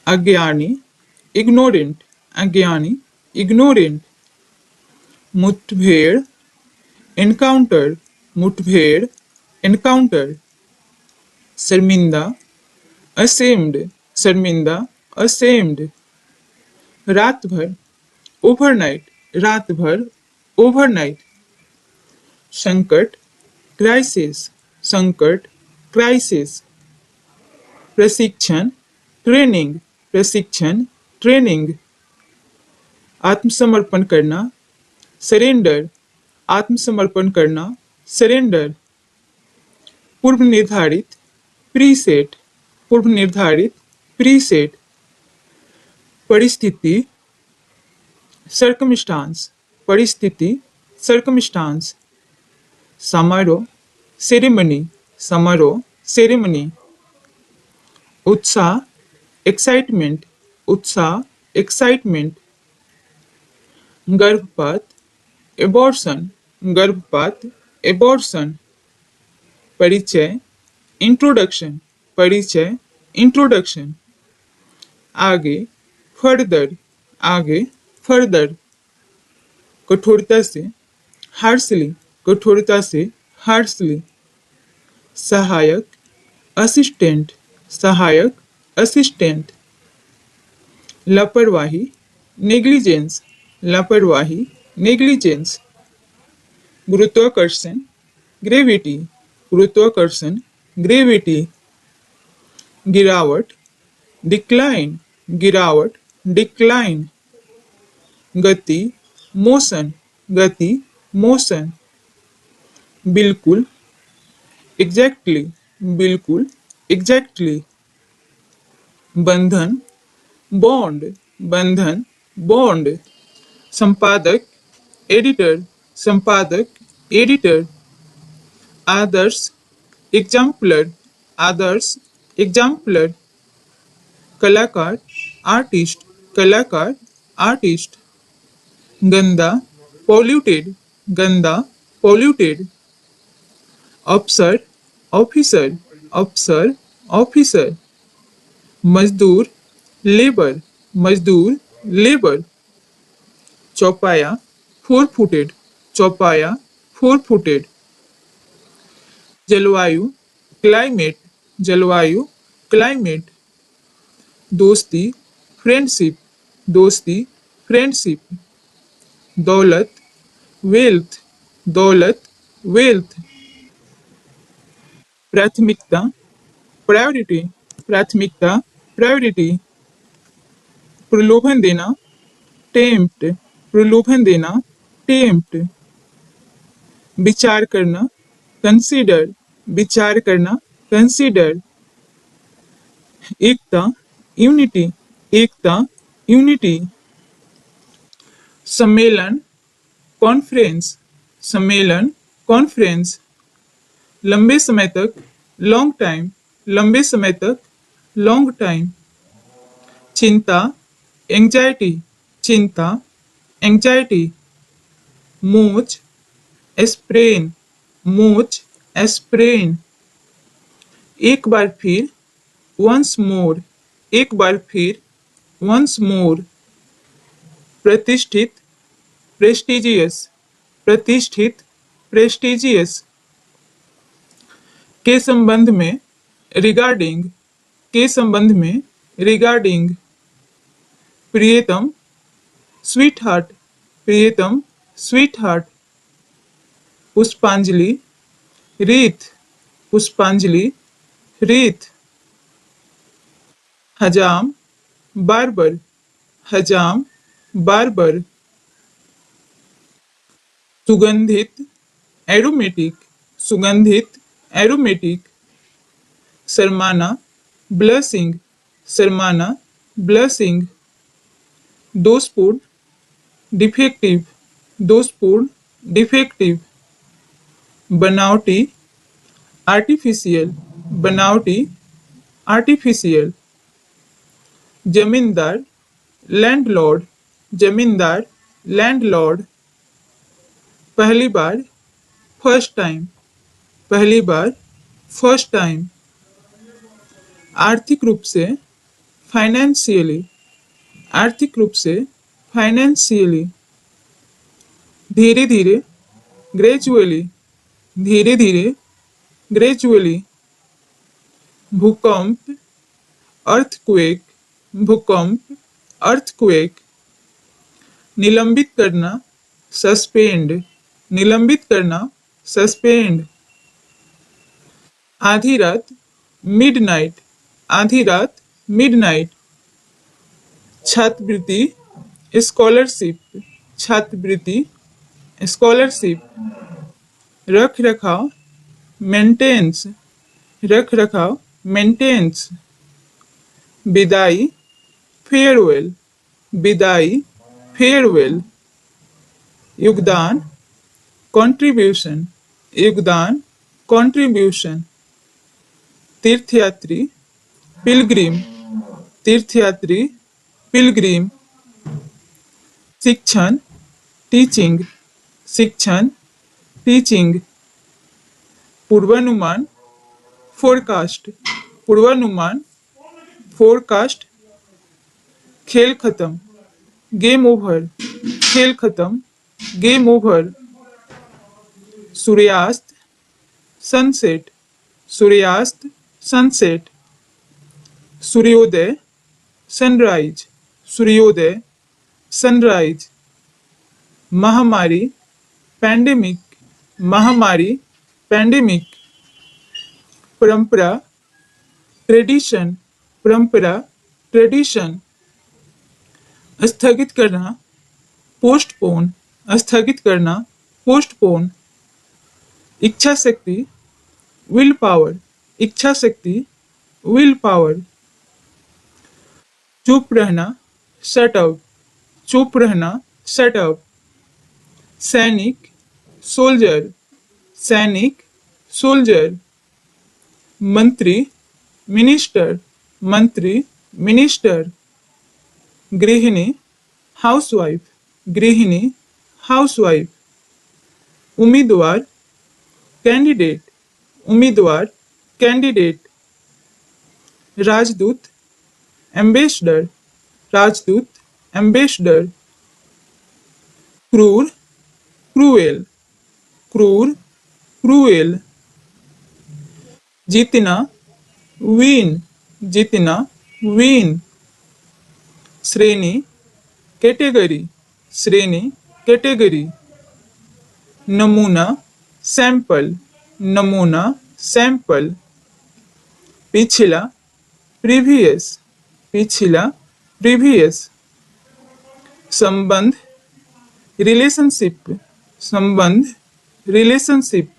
अज्ञानी, ignorant, अज्ञानी, ignorant, मुठभेड़, encounter, मुठभेड़, encounter, शर्मिंदा, ashamed, शर्मिंदा, ashamed, रात भर, overnight, रात भर, overnight, संकट, crisis, संकट, crisis, प्रशिक्षण, ट्रेनिंग, प्रशिक्षण, ट्रेनिंग, आत्मसमर्पण करना, सरेंडर, आत्मसमर्पण करना, सरेंडर, पूर्व निर्धारित, प्रीसेट, पूर्व निर्धारित, प्रीसेट, परिस्थिति, सर्कमस्टांस, परिस्थिति, सर्कमस्टांस, समारोह, सेरेमनी, समारोह, सेरेमनी, उत्साह, एक्साइटमेंट, उत्साह, एक्साइटमेंट, गर्भपात, एबॉर्शन, गर्भपात, एबॉर्शन, परिचय, इंट्रोडक्शन, परिचय, इंट्रोडक्शन, आगे, फर्दर, आगे, फर्दर, कठोरता से, हार्शली, कठोरता से, हार्शली, सहायक, असिस्टेंट, सहायक, असिस्टेंट, लापरवाही, नेग्लिजेंस, लापरवाही, नेग्लिजेंस, गुरुत्वाकर्षण, ग्रेविटी, गुरुत्वाकर्षण, ग्रेविटी, गिरावट, डिक्लाइन, गिरावट, डिक्लाइन, गति, मोशन, गति, मोशन, बिल्कुल, एग्जैक्टली, बिल्कुल, एग्जैक्टली, बंधन, बॉन्ड, बंधन, बॉन्ड, संपादक, एडिटर, संपादक, एडिटर, आदर्श, एग्जाम्पलर, आदर्श, एग्जाम्पलर, कलाकार, आर्टिस्ट, कलाकार, आर्टिस्ट, गंदा, पॉल्यूटेड, गंदा, पॉल्यूटेड, अफसर, ऑफिसर, अफसर, ऑफिसर, मजदूर, लेबर, मजदूर, लेबर, चौपाया, फोर फुटेड, चौपाया, फोर फुटेड, जलवायु, क्लाइमेट, जलवायु, क्लाइमेट, दोस्ती, फ्रेंडशिप, दोस्ती, फ्रेंडशिप, दौलत, वेल्थ, दौलत, वेल्थ, प्राथमिकता, प्रायोरिटी, प्राथमिकता, प्रायोरिटी, प्रलोभन देना, टेम्प्ट, प्रलोभन देना, टेम्प्ट, विचार करना, कंसीडर, विचार करना, कंसीडर, एकता, यूनिटी, एकता, यूनिटी, सम्मेलन, कॉन्फ्रेंस, सम्मेलन, कॉन्फ्रेंस, लंबे समय तक, लॉन्ग टाइम, लंबे समय तक, लॉन्ग टाइम, चिंता, एंजाइटी, चिंता, एंजाइटी, मोच, एस्प्रेन, मोच, एस्प्रेन, एक बार फिर, वंस मोर, एक बार फिर, वंस मोर, प्रतिष्ठित, प्रेस्टिजियस, प्रतिष्ठित, प्रेस्टिजियस, के संबंध में, रिगार्डिंग, के संबंध में, रिगार्डिंग, प्रियतम, स्वीट हार्ट, प्रियतम, स्वीट हार्ट, पुष्पांजलि, रीत, पुष्पांजलि, रीत, हजाम, बार्बर, हजाम, बार्बर, सुगंधित, एरोमेटिक, सुगंधित, एरोमेटिक, शर्माना, ब्लशिंग, शर्माना, ब्लशिंग, दोषपूर्ण, डिफेक्टिव, दोषपूर्ण, डिफेक्टिव, बनावटी, आर्टिफिशियल, बनावटी, आर्टिफिशियल, जमींदार, लैंडलॉर्ड, जमींदार, लैंडलॉर्ड, पहली बार, फर्स्ट टाइम, पहली बार, फर्स्ट टाइम, आर्थिक रूप से, फाइनेंशियली, आर्थिक रूप से, फाइनेंशियली। धीरे धीरे, ग्रेजुअली, धीरे धीरे, ग्रेजुअली। भूकंप, अर्थक्वेक, भूकंप, अर्थक्वेक। निलंबित करना, सस्पेंड, निलंबित करना, सस्पेंड। आधी रात, मिडनाइट, आधी रात, मिडनाइट। छात्रवृत्ति, स्कॉलरशिप, छात्रवृत्ति, स्कॉलरशिप। रख रखाव, मेंटेनेंस, रख रखाव, मेंटेनेंस। विदाई, फेयरवेल, विदाई, फेयरवेल। योगदान, कंट्रीब्यूशन, योगदान, कंट्रीब्यूशन। तीर्थयात्री, पिलग्रिम, तीर्थयात्री, पिलग्रिम। शिक्षण, टीचिंग, शिक्षण, टीचिंग। पूर्वानुमान, फोरकास्ट, पूर्वानुमान, फोरकास्ट। खेल खत्म, गेम ओवर, खेल खत्म, गेम ओवर। सूर्यास्त, सनसेट, सूर्यास्त, सनसेट। सूर्योदय, सनराइज, सूर्योदय, सनराइज। महामारी, पैंडेमिक, महामारी, पैंडेमिक। परंपरा, ट्रेडिशन, परंपरा, ट्रेडिशन। स्थगित करना, पोस्टपोन, स्थगित करना, पोस्टपोन। इच्छा शक्ति, विल पावर, इच्छा शक्ति, विल पावर। चुप रहना, शट आउट, चुप रहना, शट आउट। सैनिक, सोल्जर, सैनिक, सोल्जर। मंत्री, मिनिस्टर, मंत्री, मिनिस्टर। गृहिणी, हाउसवाइफ, गृहिणी, हाउसवाइफ। उम्मीदवार, कैंडिडेट, उम्मीदवार, कैंडिडेट। राजदूत, एम्बेसडर, राजदूत, एम्बेसडर। क्रूर, क्रूएल, क्रूर, क्रूएल। जीतना, विन, जीतना, विन। श्रेणी, कैटेगरी, श्रेणी, कैटेगरी। नमूना, सैंपल, नमूना, सैंपल। पिछला, प्रीवियस, पिछला, प्रीवियस। संबंध, रिलेशनशिप, संबंध, रिलेशनशिप।